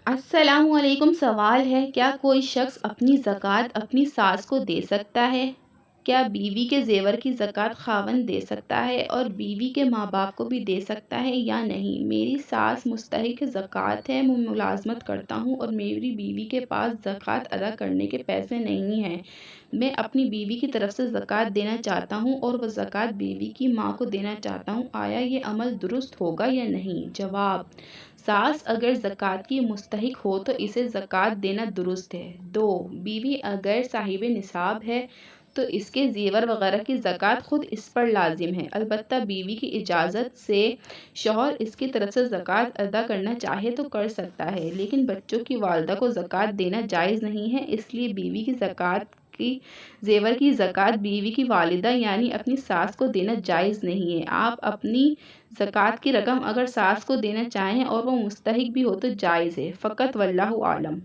السلام علیکم۔ سوال ہے، کیا کوئی شخص اپنی زکوٰۃ اپنی ساس کو دے سکتا ہے؟ کیا بیوی کے زیور کی زکوٰۃ خاوند دے سکتا ہے اور بیوی کے ماں باپ کو بھی دے سکتا ہے یا نہیں؟ میری ساس مستحق زکوٰۃ ہے، میں ملازمت کرتا ہوں اور میری بیوی کے پاس زکوٰۃ ادا کرنے کے پیسے نہیں ہیں۔ میں اپنی بیوی کی طرف سے زکوٰۃ دینا چاہتا ہوں اور وہ زکوٰۃ بیوی کی ماں کو دینا چاہتا ہوں۔ آیا یہ عمل درست ہوگا یا نہیں؟ جواب: ساس اگر زکوٰۃ کی مستحق ہو تو اسے زکوٰۃ دینا درست ہے۔ 2. بیوی اگر صاحب نصاب ہے تو اس کے زیور وغیرہ کی زکوٰۃ خود اس پر لازم ہے، البتہ بیوی کی اجازت سے شوہر اس کی طرف سے زکوٰۃ ادا کرنا چاہے تو کر سکتا ہے، لیکن بچوں کی والدہ کو زکوٰۃ دینا جائز نہیں ہے، اس لیے بیوی کی زکوٰۃ کی زیور کی زکوٰۃ بیوی کی والدہ یعنی اپنی ساس کو دینا جائز نہیں ہے۔ آپ اپنی زکوٰۃ کی رقم اگر ساس کو دینا چاہیں اور وہ مستحق بھی ہو تو جائز ہے، فقط واللہ اعلم۔